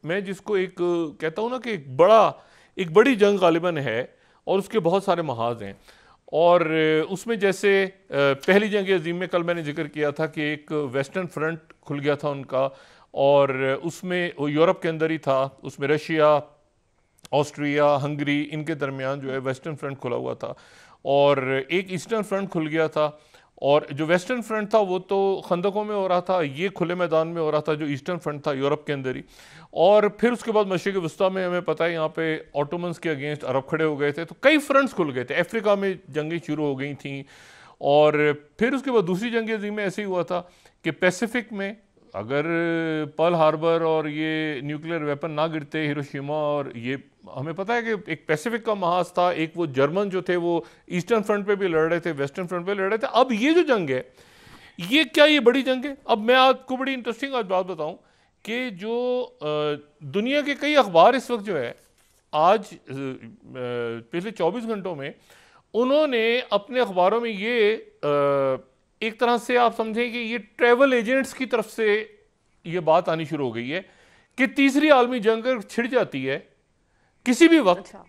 मैं जिसको एक कहता हूँ ना कि एक बड़ी जंग गालिबन है और उसके बहुत सारे महाज हैं। और उसमें जैसे पहली जंग अजीम में कल मैंने जिक्र किया था कि एक वेस्टर्न फ्रंट खुल गया था उनका, और उसमें वो यूरोप के अंदर ही था, उसमें रशिया, ऑस्ट्रिया, हंगरी, इनके दरमियान जो है वेस्टर्न फ्रंट खुला हुआ था, और एक ईस्टर्न फ्रंट खुल गया था। और जो वेस्टर्न फ्रंट था वो तो खंदकों में हो रहा था, ये खुले मैदान में हो रहा था जो ईस्टर्न फ्रंट था यूरोप के अंदर ही। और फिर उसके बाद मशरिक़ वस्ता में हमें पता है यहाँ पे ऑटोमन्स के अगेंस्ट अरब खड़े हो गए थे, तो कई फ्रंट्स खुल गए थे, अफ्रीका में जंगें शुरू हो गई थी। और फिर उसके बाद दूसरी जंग अज़ीम में ऐसे ही हुआ था कि पैसिफिक में अगर पर्ल हार्बर और ये न्यूक्लियर वेपन ना गिरते, हिरोशिमा, और ये हमें पता है कि एक पैसिफिक का महाज था, एक वो जर्मन जो थे वो ईस्टर्न फ्रंट पे भी लड़ रहे थे, वेस्टर्न फ्रंट पे लड़ रहे थे। अब ये जो जंग है, ये क्या ये बड़ी जंग है? अब मैं आपको बड़ी इंटरेस्टिंग आज बात बताऊं कि जो दुनिया के कई अखबार इस वक्त जो है आज पिछले 24 घंटों में उन्होंने अपने अखबारों में ये एक तरह से आप समझें कि ये ट्रैवल एजेंट्स की तरफ से ये बात आनी शुरू हो गई है कि तीसरी आलमी जंग अगर छिड़ जाती है किसी भी वक्त, अच्छा।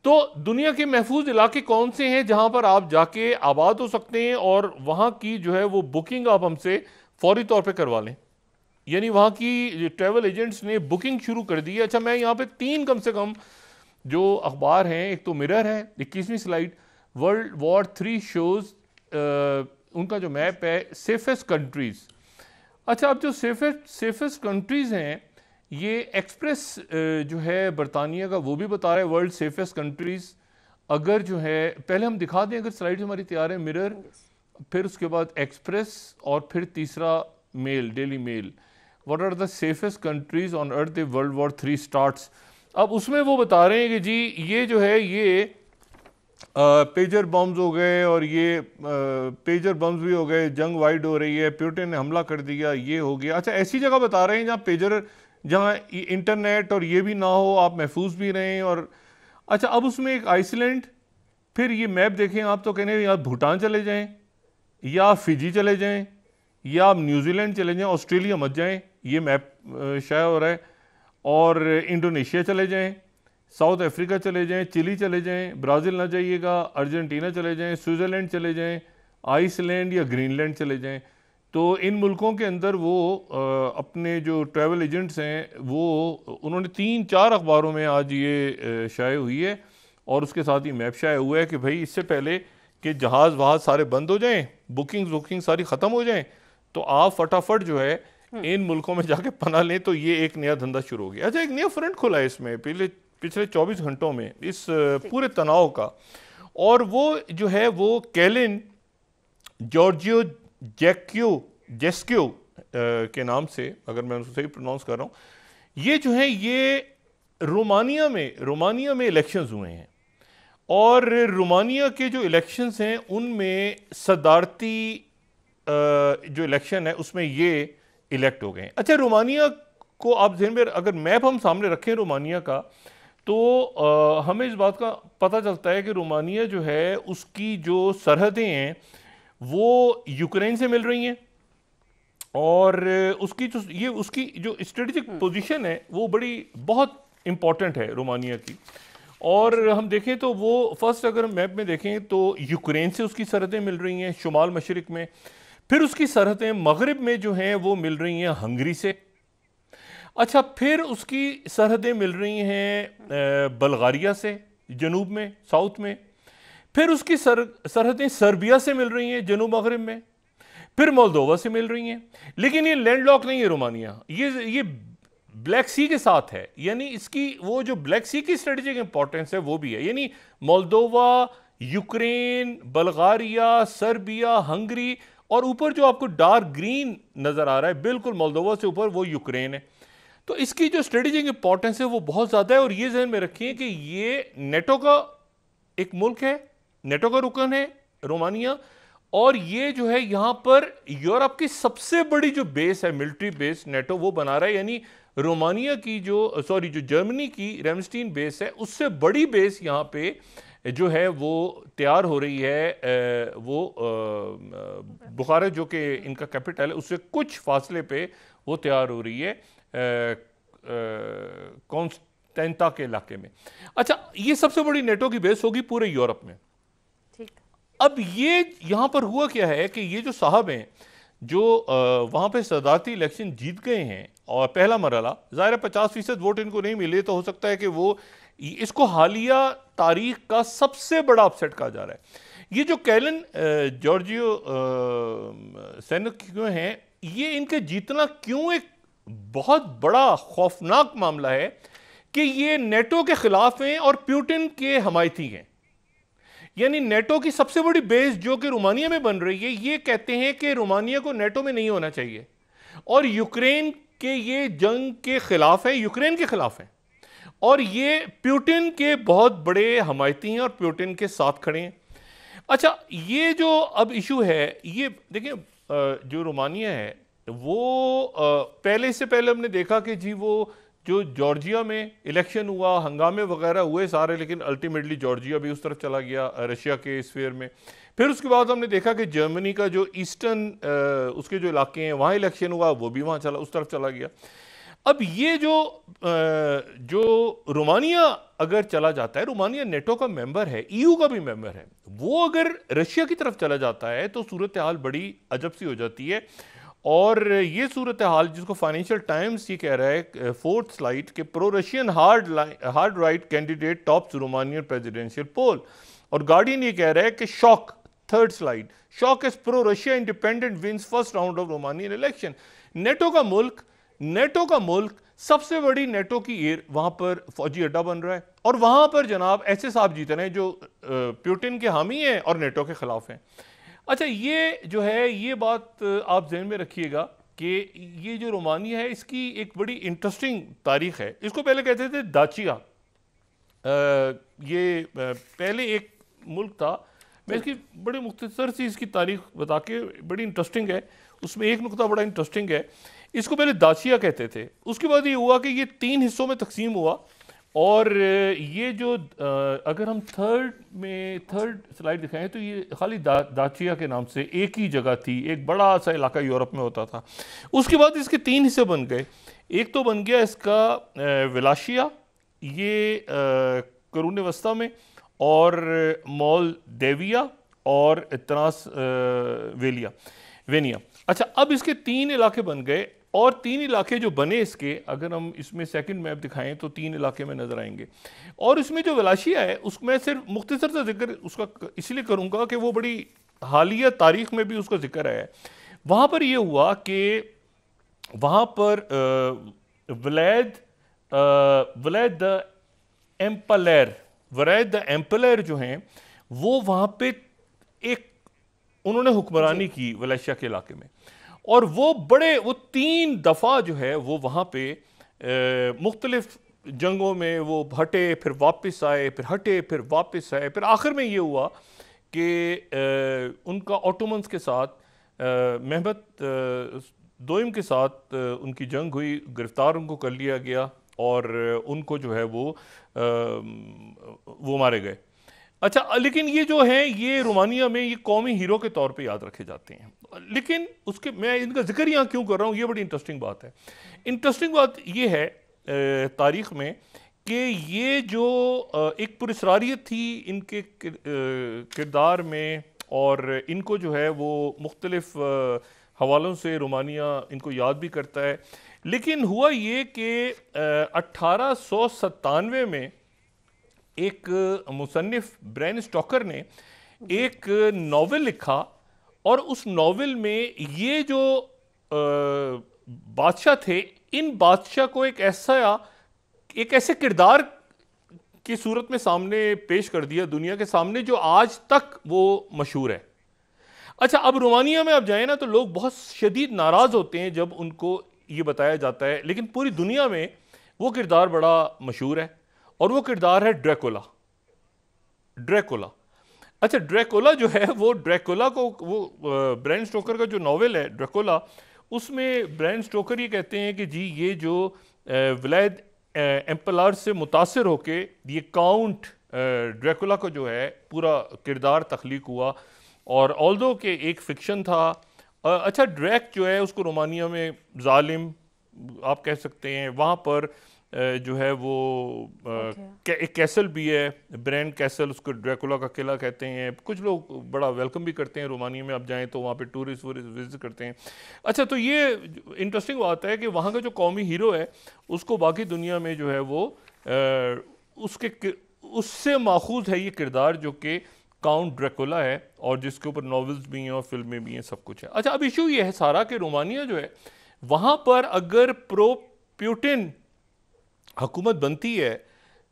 तो दुनिया के महफूज इलाके कौन से हैं जहां पर आप जाके आबाद हो सकते हैं और वहां की जो है वो बुकिंग आप हमसे फौरी तौर पे करवा लें। यानी वहां की ट्रैवल एजेंट्स ने बुकिंग शुरू कर दी है। अच्छा, मैं यहाँ पे तीन कम से कम जो अखबार हैं, एक तो मिरर है, 21वीं स्लाइड, वर्ल्ड वॉर 3 शोज उनका जो मैप है सेफेस्ट कंट्रीज। अच्छा, अब जो सेफेस्ट कंट्रीज हैं, ये एक्सप्रेस जो है बरतानिया का वो भी बता रहा है वर्ल्ड सेफेस्ट कंट्रीज। अगर जो है पहले हम दिखा दें, अगर स्लाइड हमारी तैयार है, मिरर, फिर उसके बाद एक्सप्रेस, और फिर तीसरा mail, daily mail, what are the safest countries on earth the world war 3 starts. अब उसमें वो बता रहे हैं कि जी ये जो है ये पेजर बम्स हो गए, और ये पेजर बम्स भी हो गए, जंग वाइड हो रही है, पुतिन ने हमला कर दिया, ये हो गया। अच्छा, ऐसी जगह बता रहे हैं जहाँ पेजर, जहाँ इंटरनेट और ये भी ना हो, आप महफूज भी रहें। और अच्छा, अब उसमें एक आइसलैंड, फिर ये मैप देखें आप तो कहने या भूटान चले जाएं, या फिजी चले जाएं, या आप न्यूजीलैंड चले जाएं, ऑस्ट्रेलिया मत जाएं, ये मैप शाया हो रहा है, और इंडोनेशिया चले जाएं, साउथ अफ्रीका चले जाएं, चिली चले जाएं, ब्राज़ील ना जाइएगा, अर्जेंटीना चले जाएं, स्विट्ज़रलैंड चले जाएं, आइसलैंड या ग्रीनलैंड चले जाएं। तो इन मुल्कों के अंदर वो अपने जो ट्रैवल एजेंट्स हैं वो उन्होंने 3-4 अखबारों में आज ये शाये हुई है, और उसके साथ ही मैप शाया हुआ है कि भाई इससे पहले कि जहाज़ वहाज़ सारे बंद हो जाएं, बुकिंग सारी ख़त्म हो जाएं, तो आप फटाफट जो है इन मुल्कों में जाके पना लें। तो ये एक नया धंधा शुरू हो गया। अच्छा, एक नया फ्रंट खुला है इसमें पिछले 24 घंटों में इस पूरे तनाव का, और वो जो है वो कैलिन जॉर्जियो जेस्क्यू के नाम से, अगर मैं उसको सही प्रोनाउंस कर रहा हूँ, ये जो है ये रोमानिया में इलेक्शंस हुए हैं, और रोमानिया के जो इलेक्शंस हैं उनमें सदारती जो इलेक्शन है उसमें ये इलेक्ट हो गए हैं। अच्छा, रोमानिया को आप ध्यान में, अगर मैप हम सामने रखें रोमानिया का, तो हमें इस बात का पता चलता है कि रोमानिया जो है उसकी जो सरहदें हैं वो यूक्रेन से मिल रही हैं, और उसकी जो स्ट्रेटेजिक पोजीशन है वो बड़ी बहुत इंपॉर्टेंट है रोमानिया की। और हम देखें तो वो फर्स्ट अगर मैप में देखें तो यूक्रेन से उसकी सरहदें मिल रही हैं शुमाल मशरिक में, फिर उसकी सरहदें मगरिब में जो हैं वो मिल रही हैं हंगरी से। अच्छा, फिर उसकी सरहदें मिल रही हैं बल्गारिया से जनूब में, साउथ में, फिर उसकी सरहदें सर्बिया से मिल रही हैं जनूब मगरिब में, फिर मोल्दोवा से मिल रही हैं। लेकिन ये लैंडलॉक नहीं है रोमानिया, ये ब्लैक सी के साथ है, यानी इसकी वो जो ब्लैक सी की स्ट्रेटेजिक इंपॉर्टेंस है वो भी है। यानी Moldova, Ukraine, Bulgaria, Serbia, Hungary, और ऊपर जो आपको डार्क ग्रीन नजर आ रहा है बिल्कुल मोल्दोवा से ऊपर, वो यूक्रेन है। तो इसकी जो स्ट्रेटेजिक इंपॉर्टेंस है वो बहुत ज्यादा है। और ये जहन में रखिए कि ये नेटो का एक मुल्क है, नेटो का रुकन है रोमानिया, और ये जो है यहां पर यूरोप की सबसे बड़ी जो बेस है, मिलिट्री बेस, नेटो वो बना रहा है। यानी रोमानिया की जो जर्मनी की रेमस्टीन बेस है उससे बड़ी बेस यहाँ पे जो है वो तैयार हो रही है। वो बुखारेस्ट जो कि इनका कैपिटल है उससे कुछ फासले पे वो तैयार हो रही है कॉन्स्टेंटा के इलाके में। अच्छा, ये सबसे बड़ी नेटो की बेस होगी पूरे यूरोप में। ठीक। अब ये यहाँ पर हुआ क्या है कि ये जो साहब हैं जो वहाँ पे सदारती इलेक्शन जीत गए हैं और पहला मरहला, ज़ाहिर है 50% वोट इनको नहीं मिले, तो हो सकता है कि वो इसको हालिया तारीख का सबसे बड़ा अपसेट कहा जा रहा है। ये जो कैलन जॉर्जियो सेनेट क्यों हैं, ये इनके जीतना क्यों एक बहुत बड़ा खौफनाक मामला है कि ये नेटो के खिलाफ हैं और पुतिन के हमायती हैं। यानी नेटो की सबसे बड़ी बेस जो कि रोमानिया में बन रही है, ये कहते हैं कि रोमानिया को नेटो में नहीं होना चाहिए, और यूक्रेन के ये जंग के खिलाफ है, यूक्रेन के खिलाफ है, और ये पुतिन के बहुत बड़े हमायती हैं और पुतिन के साथ खड़े हैं। अच्छा, ये जो अब इशू है, ये देखिए जो रोमानिया है वो पहले, इससे पहले हमने देखा कि जी वो जो जॉर्जिया में इलेक्शन हुआ, हंगामे वगैरह हुए सारे, लेकिन अल्टीमेटली जॉर्जिया भी उस तरफ चला गया रशिया के स्फीयर में। फिर उसके बाद हमने देखा कि जर्मनी का जो ईस्टर्न उसके जो इलाके हैं वहाँ इलेक्शन हुआ, वो भी वहाँ चला, उस तरफ चला गया। अब ये जो रोमानिया अगर चला जाता है, रोमानिया नेटो का मेंबर है, ईयू का भी मेंबर है, वो अगर रशिया की तरफ चला जाता है तो सूरत हाल बड़ी अजब सी हो जाती है। और ये सूरत हाल जिसको फाइनेंशियल टाइम्स ये कह रहा है, फोर्थ स्लाइड, के pro Russian hard right candidate tops Romanian presidential poll, और गार्डियन ये कह रहा है कि shock, third slide, shock is pro Russia independent wins first round of Romanian election. NATO का मुल्क सबसे बड़ी नेटो की वहां पर फौजी अड्डा बन रहा है, और वहां पर जनाब ऐसे साहब जीत रहे हैं जो पुतिन के हामी हैं और नेटो के खिलाफ हैं। अच्छा, ये जो है, ये बात आप जहन में रखिएगा कि ये जो रोमानिया है इसकी एक बड़ी इंटरेस्टिंग तारीख है। इसको पहले कहते थे दाचिया, ये पहले एक मुल्क था। मैं इसकी बड़ी मुख्तसर सी इसकी तारीख बता के, बड़ी इंटरेस्टिंग है, उसमें एक नुकता बड़ा इंटरेस्टिंग है। इसको पहले दाचिया कहते थे, उसके बाद ये हुआ कि ये 3 हिस्सों में तकसीम हुआ, और ये जो अगर हम थर्ड स्लाइड दिखाएं तो ये खाली दाचिया के नाम से एक ही जगह थी, एक बड़ा सा इलाका यूरोप में होता था। उसके बाद इसके 3 हिस्से बन गए। एक तो बन गया इसका विलाशिया, ये करून वस्ता में, और मोल्देविया और त्रांस वेनिया। अच्छा, अब इसके 3 इलाके बन गए, और 3 इलाके जो बने इसके, अगर हम इसमें सेकंड मैप दिखाएं तो 3 इलाके में नजर आएंगे। और इसमें जो वलाशिया है उसमें सिर्फ मुख्तसर सा जिक्र उसका इसलिए करूंगा कि वो बड़ी हालिया तारीख में भी उसका जिक्र है। वहाँ पर ये हुआ कि वहाँ पर वलैद द एम्पलर जो हैं वो वहाँ पे एक उन्होंने हुक्मरानी की वलाशिया के इलाके में, और वो 3 दफ़ा जो है वो वहाँ पे मुख्तलिफ जंगों में वो हटे, फिर वापस आए, फिर हटे, फिर वापस आए, फिर आखिर में ये हुआ कि उनका ऑटोमन्स के साथ, महमद दोइम के साथ उनकी जंग हुई, गिरफ्तार उनको कर लिया गया, और उनको जो है वो मारे गए। अच्छा, लेकिन ये जो है ये रोमानिया में ये कौमी हीरो के तौर पे याद रखे जाते हैं। लेकिन उसके, मैं इनका जिक्र यहाँ क्यों कर रहा हूँ, ये बड़ी इंटरेस्टिंग बात है। इंटरेस्टिंग बात ये है तारीख़ में कि ये जो एक पुरस्कारियत थी इनके किरदार में, और इनको जो है वो मुख्तलिफ हवालों से रोमानिया इनको याद भी करता है। लेकिन हुआ ये कि 1897 में एक मुसन्निफ ब्रैन स्टॉकर ने एक नावल लिखा, और उस नावल में ये जो बादशाह थे, इन बादशाह को एक ऐसे किरदार की सूरत में सामने पेश कर दिया दुनिया के सामने जो आज तक वो मशहूर है। अच्छा, अब रोमानिया में आप जाए ना तो लोग बहुत शदीद नाराज होते हैं जब उनको ये बताया जाता है, लेकिन पूरी दुनिया में वो किरदार बड़ा मशहूर है, और वो किरदार है ड्रैकुला। अच्छा, ड्रैकुला जो है वो ब्रैम स्टोकर का जो नावल है ड्रैकुला, उसमें ब्रैम स्टोकर ये कहते हैं कि जी ये जो व्लाद एम्पलर से मुतासिर होके ये काउंट ड्रैकुला को जो है पूरा किरदार तख्लीक हुआ, और ऑल्दो के एक फिक्शन था। अच्छा, ड्रैक जो है उसको रोमानिया में जालिम आप कह सकते हैं, वहाँ पर जो है वो एक कैसल भी है, ब्रैंड कैसल, उसको ड्रैकुला का किला कहते हैं। कुछ लोग बड़ा वेलकम भी करते हैं, रोमानिया में आप जाएं तो वहाँ पे टूरिस्ट विजिट करते हैं। अच्छा, तो ये इंटरेस्टिंग बात है कि वहाँ का जो कौमी हीरो है उसको बाकी दुनिया में जो है वो उससे माखूज है ये किरदार जो कि काउंट ड्रैकुला है, और जिसके ऊपर नॉवेल्स भी हैं और फिल्में भी हैं, सब कुछ है। अच्छा, अब इशू ये है सारा कि रोमानिया जो है वहाँ पर अगर प्रो प्यूटिन हुकूमत बनती है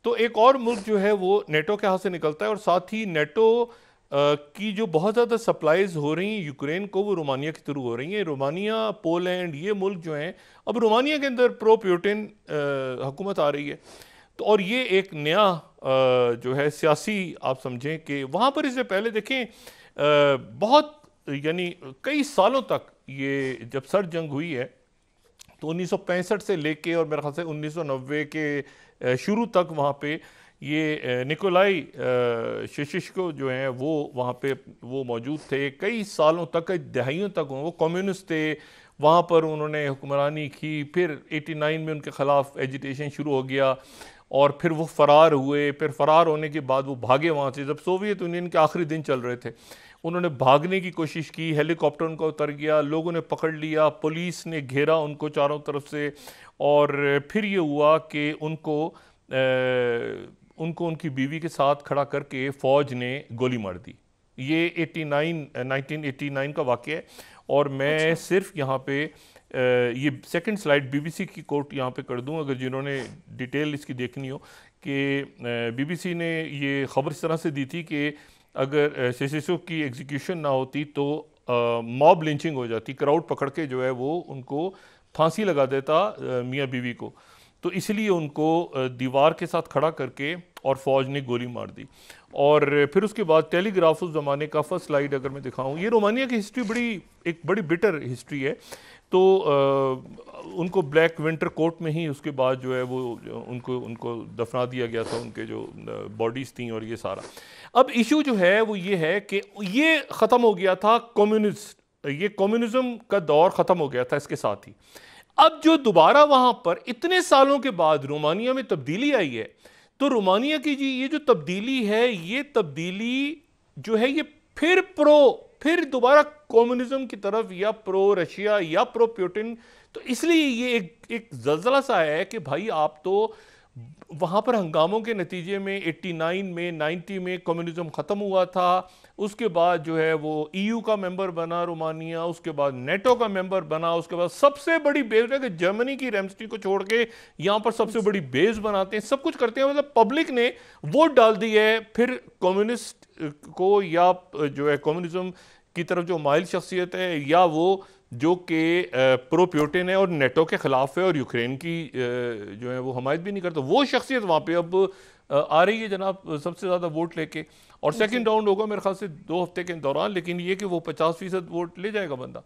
तो एक और मुल्क जो है वो नेटो के हाथ से निकलता है, और साथ ही नेटो की जो बहुत ज़्यादा सप्लाईज हो रही हैं यूक्रेन को, वो रोमानिया के थ्रू हो रही हैं। रोमानिया, पोलैंड, ये मुल्क जो हैं, अब रोमानिया के अंदर प्रो प्यूटिन हुकूमत आ रही है। तो और ये एक नया जो है सियासी, आप समझें कि वहाँ पर इससे पहले देखें बहुत, यानी कई सालों तक, ये जब सर्द जंग हुई है तो 1965 से लेके और मेरे ख्याल से 1990 के शुरू तक वहाँ पे ये निकोलाई शेशिश्को जो हैं वो वहाँ पे वो मौजूद थे कई सालों तक, कई दहाइयों तक। वो कम्युनिस्ट थे, वहाँ पर उन्होंने हुक्मरानी की। फिर 89 में उनके ख़िलाफ़ एजिटेशन शुरू हो गया और फिर वो फ़रार हुए। फिर फ़रार होने के बाद वो भागे वहाँ से, जब सोवियत यूनियन के आखिरी दिन चल रहे थे। उन्होंने भागने की कोशिश की, हेलीकॉप्टर उनका उतर गया, लोगों ने पकड़ लिया, पुलिस ने घेरा उनको चारों तरफ से, और फिर ये हुआ कि उनको उनकी बीवी के साथ खड़ा करके फ़ौज ने गोली मार दी। ये 1989 का वाक़या है। और मैं सिर्फ यहाँ पे ये सेकंड स्लाइड बीबीसी की कोट यहाँ पे कर दूँ, अगर जिन्होंने डिटेल इसकी देखनी हो, कि बीबीसी ने ये ख़बर इस तरह से दी थी कि अगर शेशिशो की एग्जीक्यूशन ना होती तो मॉब लिंचिंग हो जाती, क्राउड पकड़ के जो है वो उनको फांसी लगा देता मियाँ बीवी को। तो इसलिए उनको दीवार के साथ खड़ा करके और फ़ौज ने गोली मार दी। और फिर उसके बाद टेलीग्राफ उस ज़माने का, फर्स्ट स्लाइड अगर मैं दिखाऊं, ये रोमानिया की हिस्ट्री एक बड़ी बिटर हिस्ट्री है। तो उनको ब्लैक विंटर कोर्ट में ही उसके बाद जो है वो उनको दफना दिया गया था, उनके जो बॉडीज़ थी और ये सारा। अब इशू जो है वो ये है कि ये ख़त्म हो गया था ये कम्युनिज्म का दौर ख़त्म हो गया था इसके साथ ही। अब जो दोबारा वहाँ पर इतने सालों के बाद रोमानिया में तब्दीली आई है, तो रोमानिया की जी ये जो तब्दीली है, ये तब्दीली जो है ये फिर दोबारा कम्युनिज्म की तरफ, या प्रो रशिया या प्रो प्यूटिन। तो इसलिए ये एक जल्जला सा है कि भाई आप तो वहाँ पर हंगामों के नतीजे में 89 में 90 में कम्युनिज्म ख़त्म हुआ था। उसके बाद जो है वो EU का मेंबर बना रोमानिया, उसके बाद नेटो का मेंबर बना, उसके बाद सबसे बड़ी बेस है कि जर्मनी की रेमस्टी को छोड़ के यहाँ पर सबसे बड़ी बेस बनाते हैं, सब कुछ करते हैं। मतलब पब्लिक ने वोट डाल दी है फिर कम्युनिस्ट को, या जो है कम्युनिज्म की तरफ जो माइल शख्सियत है, या वो जो कि प्रो प्यूटिन है और नेटो के ख़िलाफ़ है और यूक्रेन की जो है वो हमायत भी नहीं करता, वो शख्सियत वहाँ पे अब आ रही है जनाब, सबसे ज़्यादा वोट लेके। और सेकंड राउंड होगा मेरे ख्याल से 2 हफ्ते के दौरान, लेकिन ये कि वो 50% वोट ले जाएगा बंदा।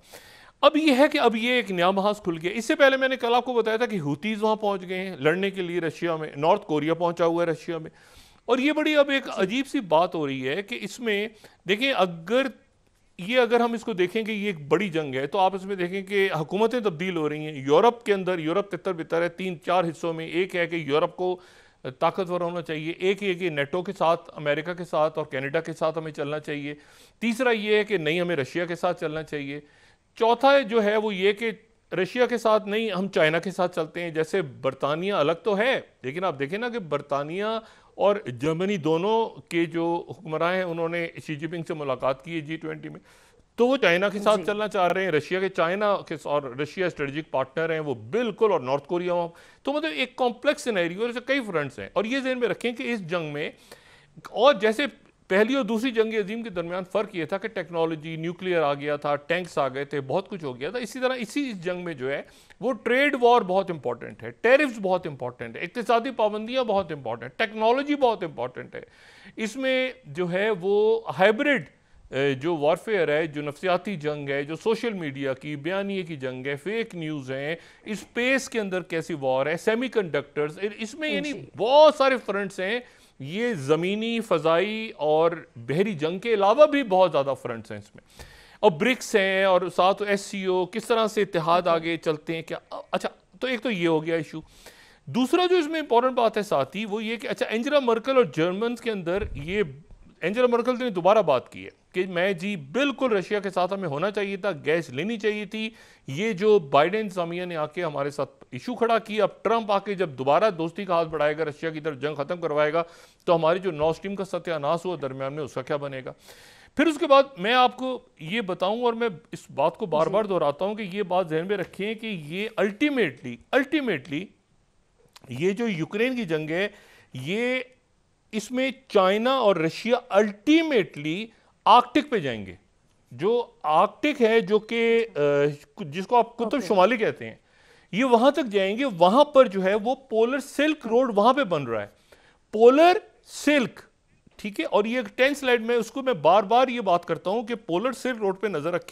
अब ये है कि अब ये एक नया महाज खुल गया। इससे पहले मैंने कल आपको बताया था कि हुतीज़ वहाँ पहुँच गए हैं लड़ने के लिए रशिया में, नॉर्थ कोरिया पहुँचा हुआ है रशिया में। और ये बड़ी अब एक अजीब सी बात हो रही है कि इसमें देखें, अगर हम इसको देखें कि ये एक बड़ी जंग है, तो आप इसमें देखें कि हुकूमतें तब्दील हो रही हैं यूरोप के अंदर। यूरोप तितर बितर है 3-4 हिस्सों में। एक है कि यूरोप को ताकतवर होना चाहिए, एक ये कि नेटो के साथ, अमेरिका के साथ और कनाडा के साथ हमें चलना चाहिए। तीसरा ये है कि नहीं, हमें रशिया के साथ चलना चाहिए। चौथा जो है वो ये कि रशिया के साथ नहीं, हम चाइना के साथ चलते हैं। जैसे बरतानिया अलग तो है, लेकिन आप देखें ना कि बरतानिया और जर्मनी दोनों के जो हुक्मरान हैं उन्होंने शी जिनपिंग से मुलाकात की है G20 में, तो वो चाइना के साथ चलना चाह रहे हैं। चाइना के और रशिया स्ट्रेटेजिक पार्टनर हैं वो बिल्कुल, और नॉर्थ कोरिया। तो मतलब एक कॉम्प्लेक्स सिनेरियो, जैसे कई फ्रंट्स हैं। और ये ज़हन में रखें कि इस जंग में, और जैसे पहली और दूसरी जंग अजीम के दरमियान फ़र्क ये था कि टेक्नोलॉजी, न्यूक्लियर आ गया था, टैंक्स आ गए थे, बहुत कुछ हो गया था। इसी तरह इस जंग में जो है वो ट्रेड वॉर बहुत इंपॉर्टेंट है, टेरिफ्स बहुत इंपॉर्टेंट है, इक्तिसादी पाबंदियां बहुत इंपॉर्टेंट, टेक्नोलॉजी बहुत इंपॉर्टेंट है। इसमें जो है वो हाइब्रिड जो वॉरफेयर है, जो नफ्सियाती जंग है, जो सोशल मीडिया की बयानिए की जंग है, फेक न्यूज़ हैं, स्पेस के अंदर कैसी वॉर है, सेमीकंडक्टर्स, इसमें यानी बहुत सारे फ्रंट्स हैं। ये ज़मीनी, फ़ज़ाई और बहरी जंग के अलावा भी बहुत ज़्यादा फ्रंट्स हैं इसमें। और ब्रिक्स हैं, और साथ SCO, किस तरह से इत्तेहाद आगे चलते हैं क्या। अच्छा, तो एक तो ये हो गया इशू। दूसरा जो इसमें इंपॉर्टेंट बात है साथ ही वो ये कि अच्छा एंजेला मर्केल और जर्मन के अंदर ये एंजेला मर्केल ने दोबारा बात की है कि मैं जी बिल्कुल रशिया के साथ हमें होना चाहिए था, गैस लेनी चाहिए थी। ये जो बाइडेन इंतजामिया ने आके हमारे साथ इशू खड़ा किया, अब ट्रंप आके जब दोबारा दोस्ती का हाथ बढ़ाएगा, रशिया की तरफ जंग खत्म करवाएगा, तो हमारी जो नॉर्थ स्ट्रीम का सत्यानाश हुआ दरमियान में उसका क्या बनेगा। फिर उसके बाद मैं आपको ये बताऊं, और मैं इस बात को बार बार दोहराता हूं कि ये बात ध्यान में रखें कि ये अल्टीमेटली ये जो यूक्रेन की जंग है, ये इसमें चाइना और रशिया अल्टीमेटली आर्कटिक पे जाएंगे। जो आर्कटिक है, जो कि जिसको आप कुतुब शुमाली कहते हैं, ये वहां तक जाएंगे। वहां पर जो है वो पोलर सिल्क रोड वहां पे बन रहा है, पोलर सिल्क, ठीक है। और ये 10 स्लाइड में उसको मैं बार बार ये बात करता हूं कि पोलर सिल्क रोड पे नजर रखें।